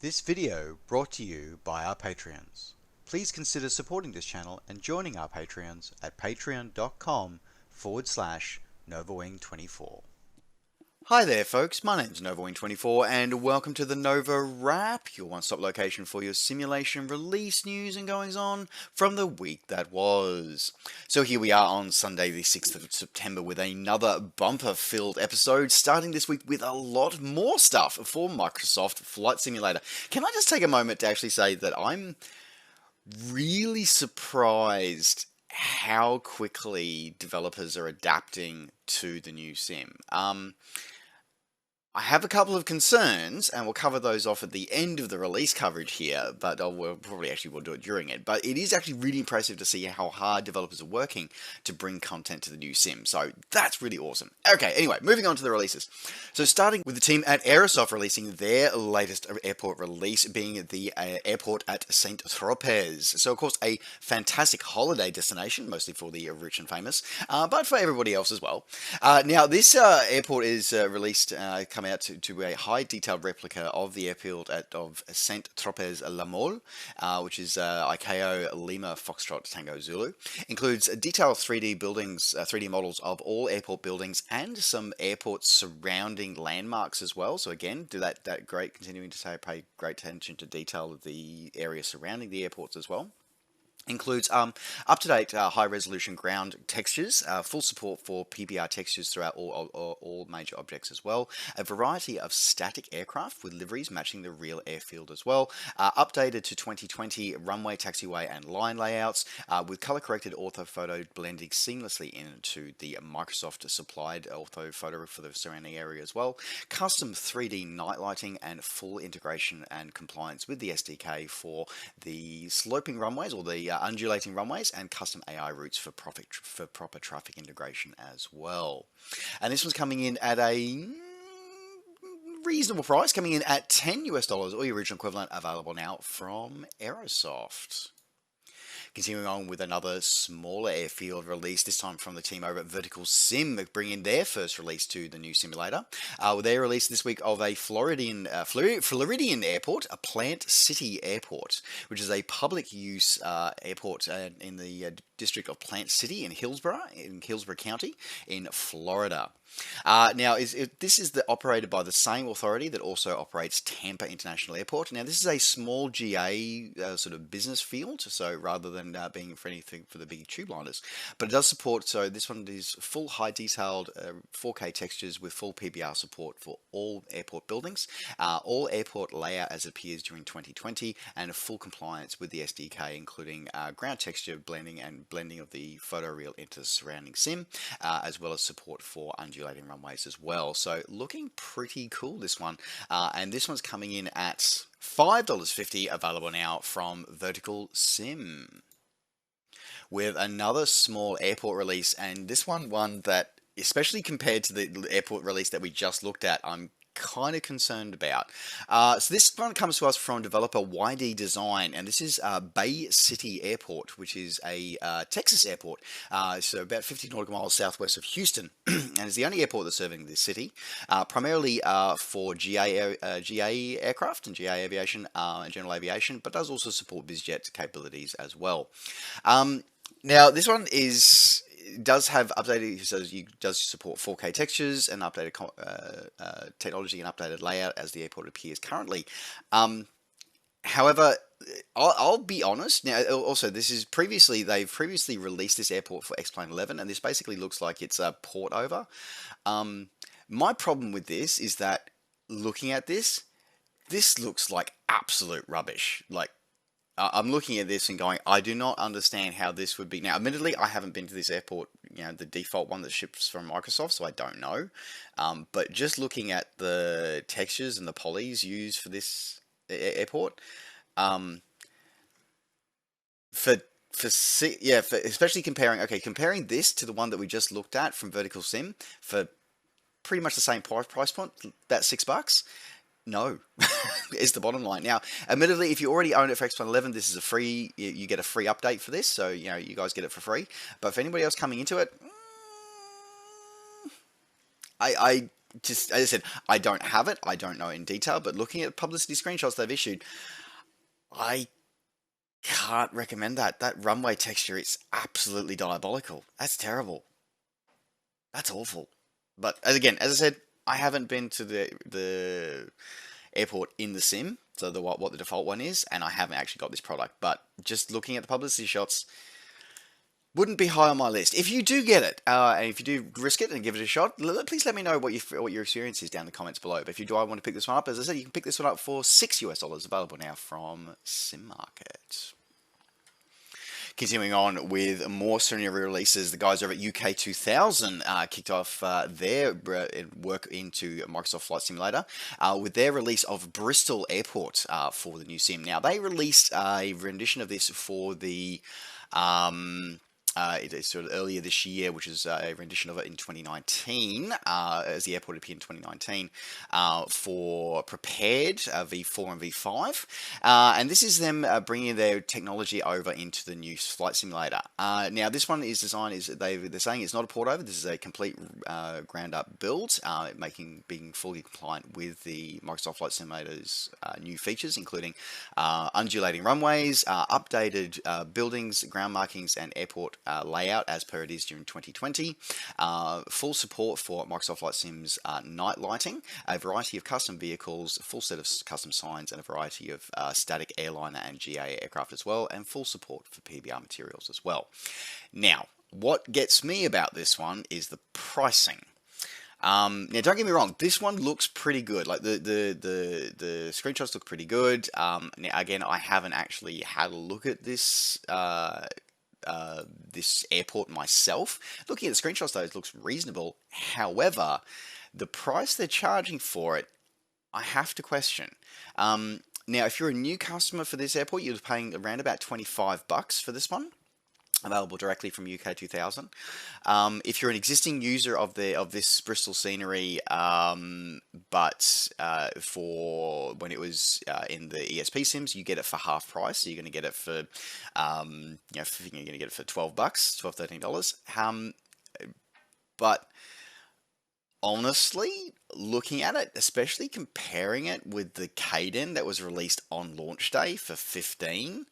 This video brought to you by our Patreons. Please consider supporting this channel and joining our Patreons at patreon.com/NovaWing24. Hi there folks, my name's NovaWing24 and welcome to the NovaWrap, your one-stop location for your simulation release news and goings on from the week that was. So here we are on Sunday the 6th of September with another bumper-filled episode, starting this week with a lot more stuff for Microsoft Flight Simulator. Can I just take a moment to actually say that I'm really surprised how quickly developers are adapting to the new sim. I have a couple of concerns, and we'll cover those off at the end of the release coverage here, but we'll probably will do it during it. But it is actually really impressive to see how hard developers are working to bring content to the new sim, so that's really awesome. Okay, anyway, moving on to the releases. So starting with the team at Aerosoft releasing their latest airport release, being the airport at St. Tropez. So of course a fantastic holiday destination, mostly for the rich and famous, but for everybody else as well. Now this airport is released, coming out to a high detailed replica of the airfield of St. Tropez La Mole, which is ICAO Lima Foxtrot Tango Zulu. Includes detailed 3D buildings, 3D models of all airport buildings and some airports surrounding landmarks as well. So again, do that great, continuing to pay great attention to detail of the area surrounding the airports as well. Includes up-to-date high-resolution ground textures, full support for PBR textures throughout all major objects as well, a variety of static aircraft with liveries matching the real airfield as well, updated to 2020 runway, taxiway and line layouts, with color-corrected orthophoto blending seamlessly into the Microsoft-supplied orthophoto for the surrounding area as well, custom 3D night lighting and full integration and compliance with the SDK for the sloping runways or the undulating runways, and custom AI routes for proper traffic integration as well. And this one's coming in at a reasonable price, coming in at $10 or the original equivalent, available now from Aerosoft. Continuing on with another smaller airfield release, this time from the team over at Vertical Sim, bringing their first release to the new simulator. They released this week of a Floridian airport, a Plant City Airport, which is a public use airport in the district of Plant City in Hillsborough County in Florida. Now, this is operated by the same authority that also operates Tampa International Airport. Now, this is a small GA sort of business field, so rather than being for anything for the big tube liners, but it does support. So this one is full high detailed 4K textures with full PBR support for all airport buildings, all airport layout as it appears during 2020, and a full compliance with the SDK, including ground texture blending of the photoreal into the surrounding sim, as well as support for undulating runways as well. So looking pretty cool, this one. And this one's coming in at $5.50, available now from Vertical Sim. With another small airport release, and this one that, especially compared to the airport release that we just looked at, I'm kind of concerned about. So this one comes to us from developer YD Design, and this is Bay City Airport, which is a Texas airport, so about 50 nautical miles southwest of Houston, and is the only airport that's serving this city, primarily for GA aircraft and GA aviation and general aviation, but does also support BizJet capabilities as well. Now, this one does have updated, so it does support 4K textures and updated technology and updated layout as the airport appears currently. However, I'll be honest. Now, also, they've previously released this airport for X-Plane 11, and this basically looks like it's a port over. My problem with this is that looking at this looks like absolute rubbish. Like, I'm looking at this and going, I do not understand how this would be. Now, admittedly, I haven't been to this airport, the default one that ships from Microsoft, so I don't know. But just looking at the textures and the polys used for this airport, especially comparing this to the one that we just looked at from Vertical Sim for pretty much the same price point, about $6. No, is the bottom line. Now, admittedly, if you already own it for X-Plane 11, this is a free, you get a free update for this, so, you guys get it for free. But for anybody else coming into it, I just as I said, I don't have it. I don't know in detail, but looking at publicity screenshots they've issued, I can't recommend that. That runway texture is absolutely diabolical. That's terrible. That's awful. But again, as I said, I haven't been to the airport in the sim, so what the default one is, and I haven't actually got this product. But just looking at the publicity shots, wouldn't be high on my list. If you do get it, and if you do risk it and give it a shot, please let me know what your experience is down in the comments below. But if you do, I want to pick this one up. As I said, you can pick this one up for $6 available now from Sim Market. Continuing on with more Sony releases, the guys over at UK2000 kicked off their work into Microsoft Flight Simulator with their release of Bristol Airport for the new sim. Now, they released a rendition of this for the it's sort of earlier this year, which is a rendition of it in 2019, as the airport appeared in 2019, for Prepared V4 and V5. And this is them bringing their technology over into the new flight simulator. Now, this one is designed, they're saying it's not a port over, this is a complete ground up build, being fully compliant with the Microsoft Flight Simulator's new features, including undulating runways, updated buildings, ground markings, and airport layout as per it is during 2020, full support for Microsoft Flight Sim's night lighting, a variety of custom vehicles, full set of custom signs, and a variety of static airliner and GA aircraft as well, and full support for PBR materials as well. Now, what gets me about this one is the pricing. Now, don't get me wrong, this one looks pretty good. Like the screenshots look pretty good. Now, again, I haven't actually had a look at this this airport myself. Looking at the screenshots, though, it looks reasonable. However, the price they're charging for it, I have to question. Now, if you're a new customer for this airport, you're paying around about $25 for this one, available directly from UK2000. If you're an existing user of this Bristol scenery, but for when it was in the ESP sims, you get it for half price. So you're going to get it for, you're going to get it for $12, $12, $13. But honestly, looking at it, especially comparing it with the Kaden that was released on launch day for 15,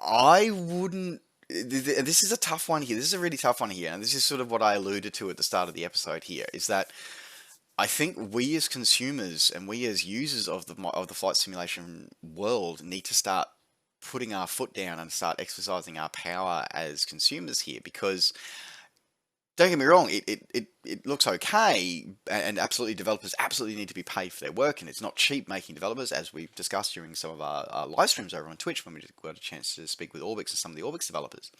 I wouldn't. This is a tough one here. This is a really tough one here, and this is sort of what I alluded to at the start of the episode here. Is that I think we as consumers and we as users of the flight simulation world need to start putting our foot down and start exercising our power as consumers here, because don't get me wrong, it looks okay, and absolutely developers absolutely need to be paid for their work, and it's not cheap making developers, as we've discussed during some of our live streams over on Twitch when we got a chance to speak with Orbix and some of the Orbix developers.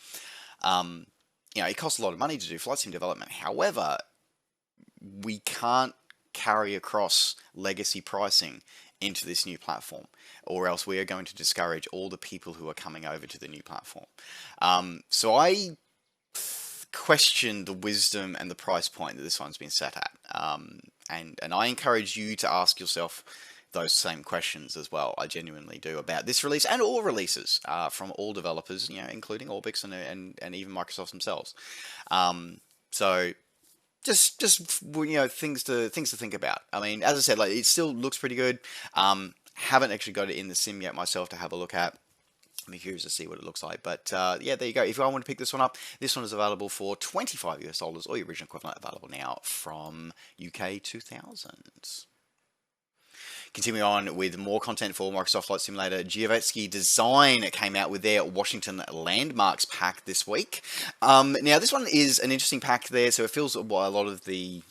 It costs a lot of money to do flight sim development. However, we can't carry across legacy pricing into this new platform, or else we are going to discourage all the people who are coming over to the new platform. So I question the wisdom and the price point that this one's been set at, and I encourage you to ask yourself those same questions as well. I genuinely do, about this release and all releases from all developers, including Orbix and even Microsoft themselves. So just things to think about. I mean, as I said, like, it still looks pretty good. Haven't actually got it in the sim yet myself to have a look at. I'm curious to see what it looks like, but yeah, there you go. If I want to pick this one up, this one is available for $25 or your original equivalent, available now from UK2000. Continuing on with more content for Microsoft Flight Simulator, Giovetski Design came out with their Washington Landmarks pack this week. Now, this one is an interesting pack there, so it fills a lot of the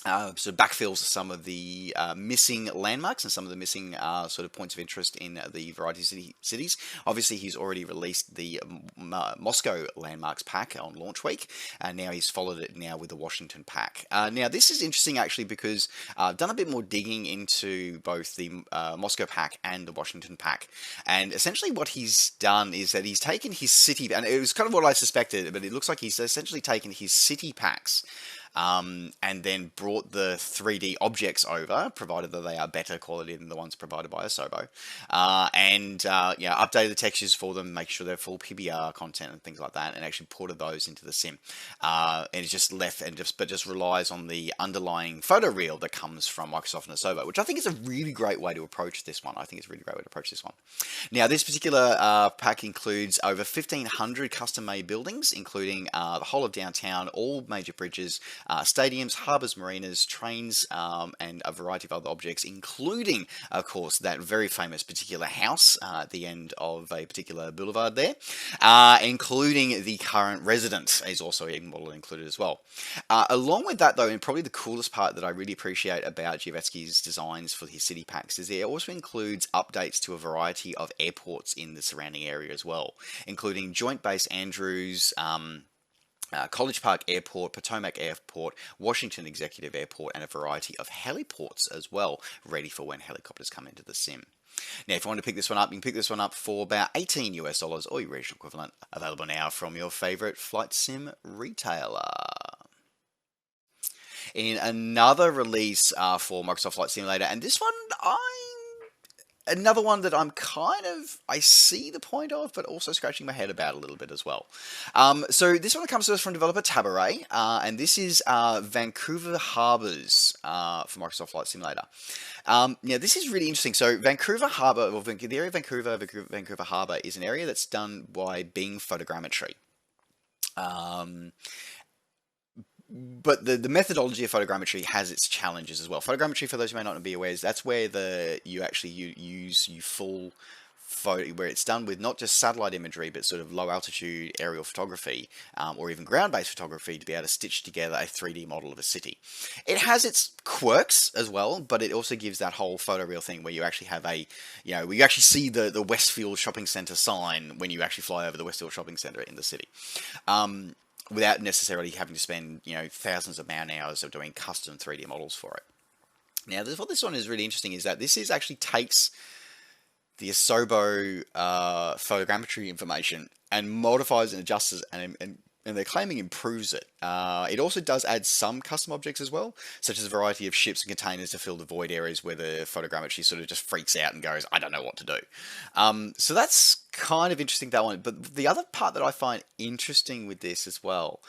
sort of backfills some of the missing landmarks and some of the missing sort of points of interest in the variety of cities. Obviously, he's already released the Moscow landmarks pack on launch week, and now he's followed it now with the Washington pack. Now, this is interesting actually, because I've done a bit more digging into both the Moscow pack and the Washington pack, and essentially what he's done is that he's taken his city, and it was kind of what I suspected, but it looks like he's essentially taken his city packs and then brought the 3D objects over, provided that they are better quality than the ones provided by Asobo, and updated the textures for them, make sure they're full PBR content and things like that, and actually ported those into the sim. And it's just left and just relies on the underlying photo reel that comes from Microsoft and Asobo, which I think is a really great way to approach this one. Now, this particular pack includes over 1,500 custom-made buildings, including the whole of downtown, all major bridges, stadiums, harbours, marinas, trains, and a variety of other objects, including, of course, that very famous particular house at the end of a particular boulevard there, including the current resident is also included as well. Along with that, though, and probably the coolest part that I really appreciate about Giovetsky's designs for his city packs is it also includes updates to a variety of airports in the surrounding area as well, including Joint Base Andrews, College Park Airport, Potomac Airport, Washington Executive Airport, and a variety of heliports as well, ready for when helicopters come into the sim. Now, if you want to pick this one up, you can pick this one up for about $18 or your regional equivalent, available now from your favorite flight sim retailer. In another release for Microsoft Flight Simulator, and this one another one that I see the point of, but also scratching my head about a little bit as well. So this one comes to us from developer Tabaret, and this is Vancouver Harbours for Microsoft Flight Simulator. Now, this is really interesting. So Vancouver Harbour, well, the area of Vancouver Harbour is an area that's done by Bing photogrammetry. But the methodology of photogrammetry has its challenges as well. Photogrammetry, for those who may not be aware, is that's where you use full photo, where it's done with not just satellite imagery, but sort of low altitude aerial photography, or even ground-based photography, to be able to stitch together a 3D model of a city. It has its quirks as well, but it also gives that whole photoreal thing where you actually have where you actually see the Westfield Shopping Centre sign when you actually fly over the Westfield Shopping Centre in the city. Without necessarily having to spend, thousands of man-hours of doing custom 3D models for it. Now, what this one is really interesting is that this actually takes the Asobo photogrammetry information and modifies and adjusts it, and they're claiming improves it. It also does add some custom objects as well, such as a variety of ships and containers to fill the void areas where the photogrammetry sort of just freaks out and goes, I don't know what to do. So that's kind of interesting, that one. But the other part that I find interesting with this as well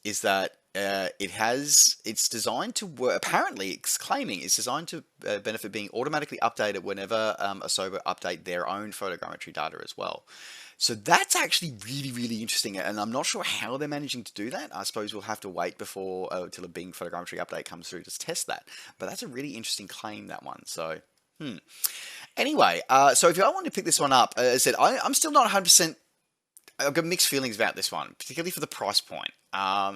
is that it's designed to work. Apparently, it's claiming it's designed to benefit being automatically updated whenever Asobo update their own photogrammetry data as well. So that's actually really, really interesting, and I'm not sure how they're managing to do that. I suppose we'll have to wait till a Bing photogrammetry update comes through to test that. But that's a really interesting claim, that one. So, Anyway, so if I want to pick this one up, as I said, I'm still not 100%. I've got mixed feelings about this one, particularly for the price point.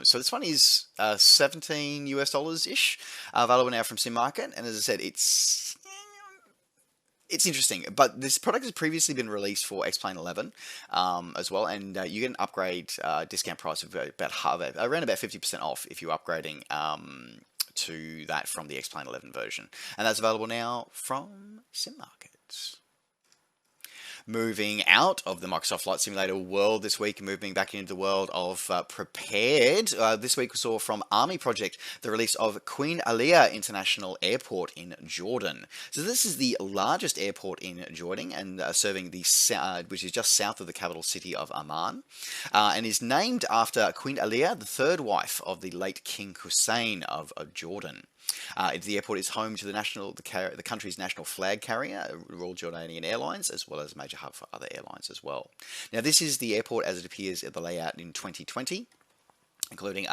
So this one is $17 ish, available now from Sim Market, and as I said, it's interesting, but this product has previously been released for X-Plane 11 as well, and you get an upgrade discount price of around about 50% off if you're upgrading to that from the X-Plane 11 version, and that's available now from Sim Market. Moving out of the Microsoft Flight Simulator world this week and moving back into the world of Prepared. This week we saw from Army Project the release of Queen Alia International Airport in Jordan. So this is the largest airport in Jordan and serving which is just south of the capital city of Amman, and is named after Queen Alia, the third wife of the late King Hussein of Jordan. The airport is home to the country's national flag carrier, Royal Jordanian Airlines, as well as a major hub for other airlines as well. Now, this is the airport as it appears at the layout in 2020. Including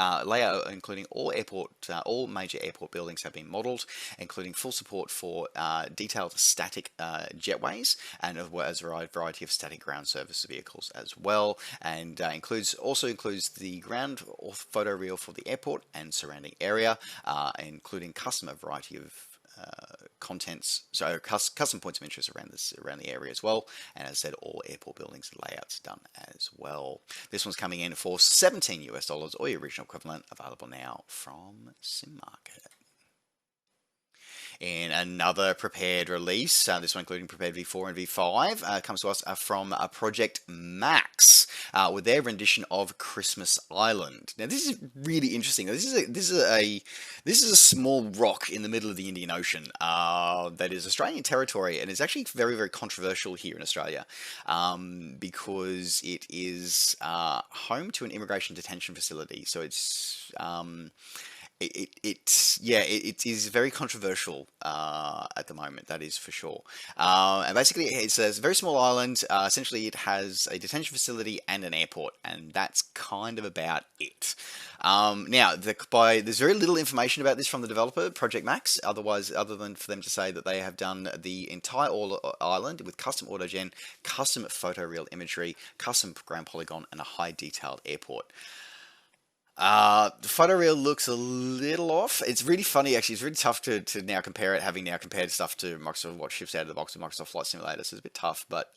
all major airport buildings have been modelled, including full support for detailed static jetways, and as well as a variety of static ground service vehicles as well, and also includes the ground photo reel for the airport and surrounding area, including a variety of custom points of interest around the area as well, and as I said, all airport buildings and layouts done as well. This one's coming in for $17 or your original equivalent, available now from Sim Market. In another Prepared release, this one including Prepared V4 and V5, comes to us from Project Max. with their rendition of Christmas Island. Now, this is really interesting. This is a small rock in the middle of the Indian Ocean that is Australian territory, and it's actually very, very controversial here in Australia because it is home to an immigration detention facility. So it is very controversial at the moment. That is for sure. And basically, it's a very small island. Essentially, it has a detention facility and an airport, and that's kind of about it. Now, there's very little information about this from the developer, Project Max. Other than for them to say that they have done the entire island with custom autogen, custom photoreal imagery, custom ground polygon, and a high detailed airport. The photoreal looks a little off. It's really funny, actually. It's really tough to now compare it, having now compared stuff to Microsoft, what ships out of the box with Microsoft Flight Simulator, so it's a bit tough, but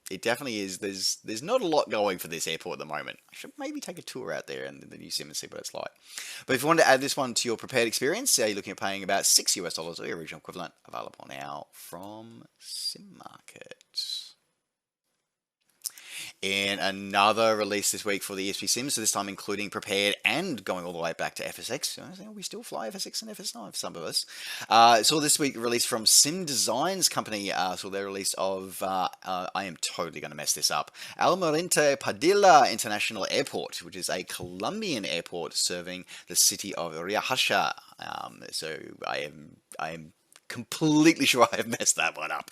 it definitely is. There's not a lot going for this airport at the moment. I should maybe take a tour out there and the new sim and see what it's like. But if you want to add this one to your prepared experience, you're looking at paying about $6 or your original equivalent, available now from Sim Market. In another release this week for the ESP Sims, so this time including prepared and going all the way back to FSX. We still fly FSX and FS9 for some of us. So this week release from Sim Designs Company, so their release of, I am totally going to mess this up, Almirante Padilla International Airport, which is a Colombian airport serving the city of Riohacha. So I am completely sure I have messed that one up.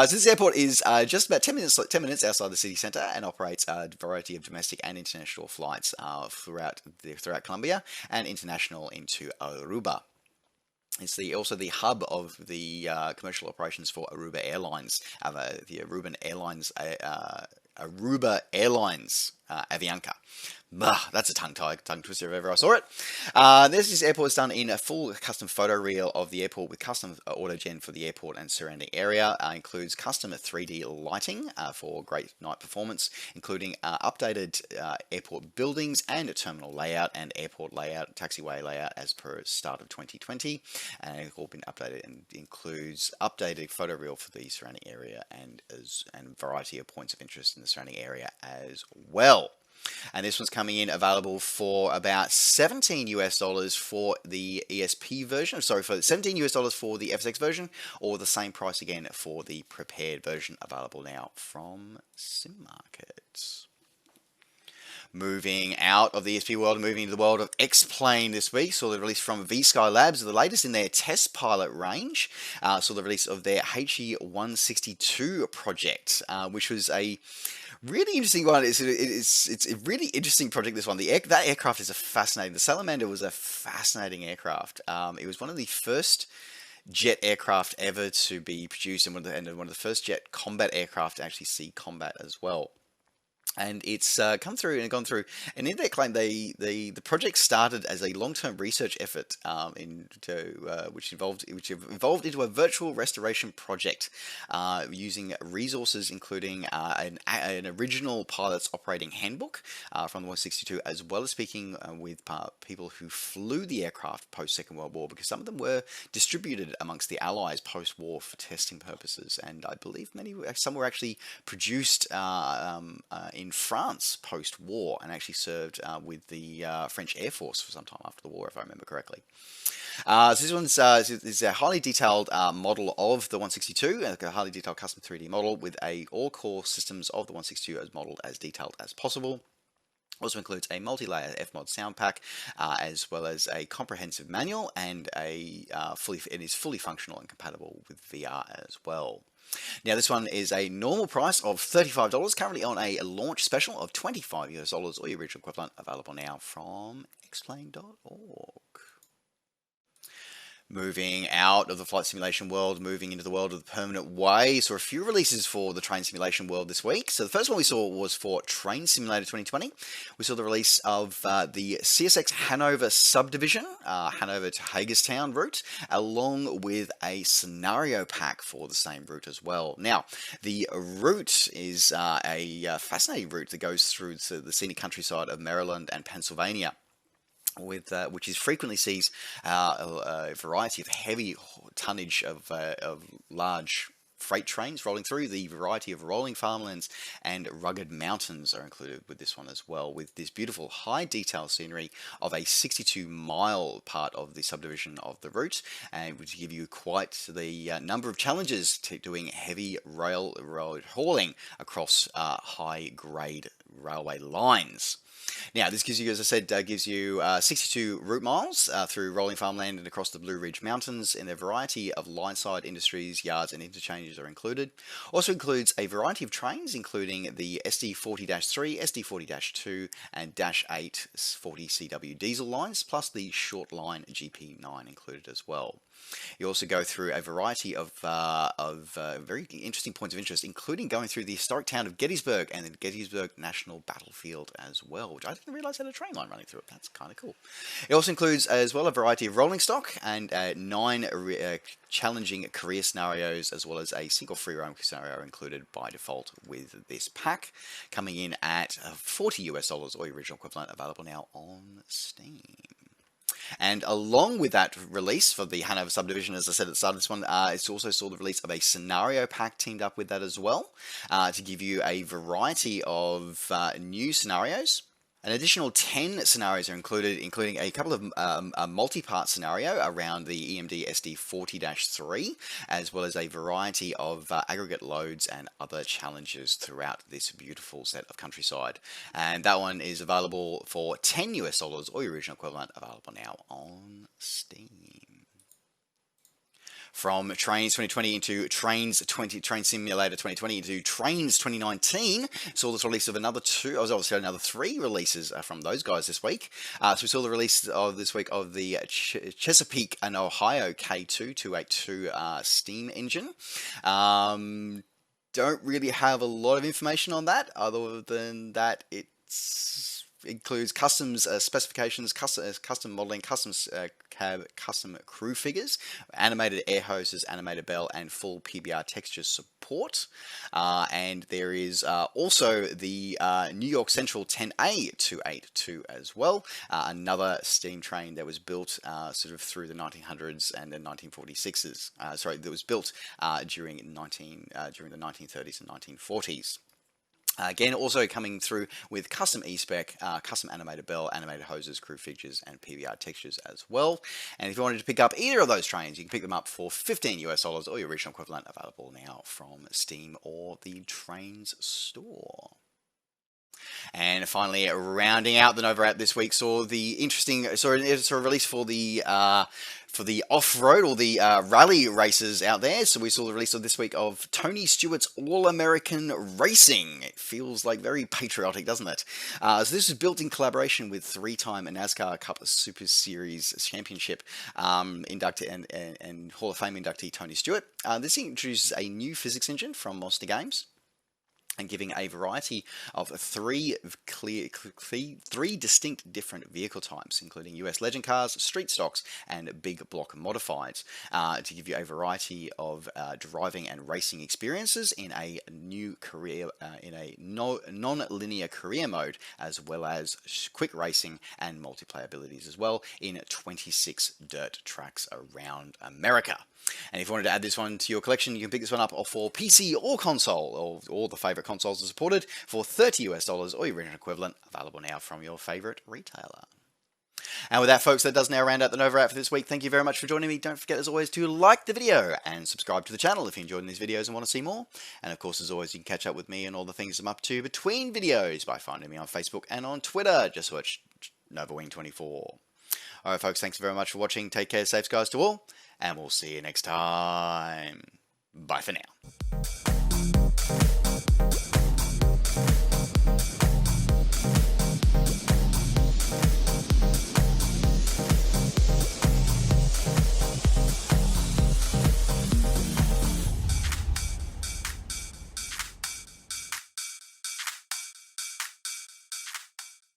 So this airport is just about 10 minutes outside the city centre and operates a variety of domestic and international flights throughout Colombia and international into Aruba. It's also the hub of the commercial operations for Aruba Airlines, the Aruba Airlines Avianca. That's a tongue twister if ever I saw it. This airport is done in a full custom photo reel of the airport with custom autogen for the airport and surrounding area. Includes custom 3D lighting for great night performance, including updated airport buildings and terminal layout and airport layout, taxiway layout as per start of 2020. And it's all been updated and includes updated photo reel for the surrounding area and variety of points of interest in the surrounding area as well. And this one's coming in available for about $17 for the ESP version. Sorry, for $17 for the FSX version, or the same price again for the prepared version, available now from Sim Market. Moving out of the ESP world, moving into the world of X-Plane this week, saw the release from V-Sky Labs, the latest in their test pilot range. Saw the release of their HE-162 project, which was a really interesting one. It's a really interesting project, this one. That aircraft is the Salamander was a fascinating aircraft. It was one of the first jet aircraft ever to be produced, and one of the first jet combat aircraft to actually see combat as well. And it's come through and gone through. And in their claim, the project started as a long-term research effort, which evolved into a virtual restoration project using resources including an original pilot's operating handbook from the 162, as well as speaking with people who flew the aircraft post Second World War, because some of them were distributed amongst the Allies post-war for testing purposes, and I believe some were actually produced in France post-war and actually served with the French Air Force for some time after the war, if I remember correctly. So this one's is a highly detailed model of the 162, a highly detailed custom 3D model with all core systems of the 162 as modeled as detailed as possible. Also includes a multi-layer FMOD sound pack, as well as a comprehensive manual, and it is fully functional and compatible with VR as well. Now, this one is a normal price of $35, currently on a launch special of $25 or your original equivalent, available now from xplane.org. Moving out of the flight simulation world, moving into the world of the permanent way. So a few releases for the train simulation world this week. So the first one we saw was for Train Simulator 2020. We saw the release of the CSX Hanover subdivision, Hanover to Hagerstown route, along with a scenario pack for the same route as well. Now, the route is a fascinating route that goes through the scenic countryside of Maryland and Pennsylvania, which frequently sees a variety of heavy tonnage of large freight trains rolling through. The variety of rolling farmlands and rugged mountains are included with this one as well, with this beautiful high detail scenery of a 62-mile part of the subdivision of the route, and would give you quite the number of challenges to doing heavy railroad hauling across high grade railway lines. Now, this gives you, as I said, 62 route miles through rolling farmland and across the Blue Ridge Mountains, and a variety of line-side industries, yards, and interchanges are included. Also includes a variety of trains, including the SD40-3, SD40-2, and -8 40 CW diesel lines, plus the short line GP9 included as well. You also go through a variety of very interesting points of interest, including going through the historic town of Gettysburg and the Gettysburg National Battlefield as well, which I didn't realize had a train line running through it. That's kind of cool. It also includes as well a variety of rolling stock and 9 challenging career scenarios, as well as a single free roam scenario included by default with this pack, coming in at $40 US, or your original equivalent, available now on Steam. And along with that release for the Hanover subdivision, as I said at the start of this one, it's also saw the release of a scenario pack teamed up with that as well, to give you a variety of new scenarios. An additional 10 scenarios are included, including a couple of a multi-part scenario around the EMD SD40-3, as well as a variety of aggregate loads and other challenges throughout this beautiful set of countryside. And that one is available for $10 US, or your original equivalent, available now on Steam. From Trainz 2020 into Train Simulator 2020 into Trainz 2019, saw the release of another 3 releases from those guys this week. So we saw the release of this week of the Chesapeake Ohio K2 282 steam engine. Don't really have a lot of information on that, other than that includes customs specifications, custom modeling, custom cab, custom crew figures, animated air hoses, animated bell, and full PBR texture support. And there is also the New York Central 10A 282 as well, another steam train that was built sort of through the 1900s and the 1946s. That was built during the 1930s and 1940s. Again, also coming through with custom e-spec, custom animated bell, animated hoses, crew figures, and PBR textures as well. And if you wanted to pick up either of those trains, you can pick them up for $15 US, or your original equivalent, available now from Steam or the Trainz store. And finally, rounding out the NovaWrap this week, saw the interesting release for the off-road or the rally races out there. So we saw the release of this week of Tony Stewart's All-American Racing. It feels like very patriotic, doesn't it? So this is built in collaboration with 3-time NASCAR Cup Super Series Championship inductee and Hall of Fame inductee Tony Stewart. This introduces a new physics engine from Monster Games, and giving a variety of three distinct different vehicle types, including US legend cars, street stocks, and big block modifieds, to give you a variety of driving and racing experiences in a new career, in a non-linear career mode, as well as quick racing and multiplayer abilities as well in 26 dirt tracks around America. And if you wanted to add this one to your collection, you can pick this one up for PC or console, or all the favorite consoles are supported, for $30 US, or your original equivalent, available now from your favorite retailer. And with that, folks, that does now round out the NovaWrap for this week. Thank you very much for joining me. Don't forget, as always, to like the video and subscribe to the channel if you enjoyed these videos and want to see more. And of course, as always, you can catch up with me and all the things I'm up to between videos by finding me on Facebook and on Twitter. Just search NovaWing24. Alright, folks, thanks very much for watching. Take care, safe skies to all, and we'll see you next time. Bye for now.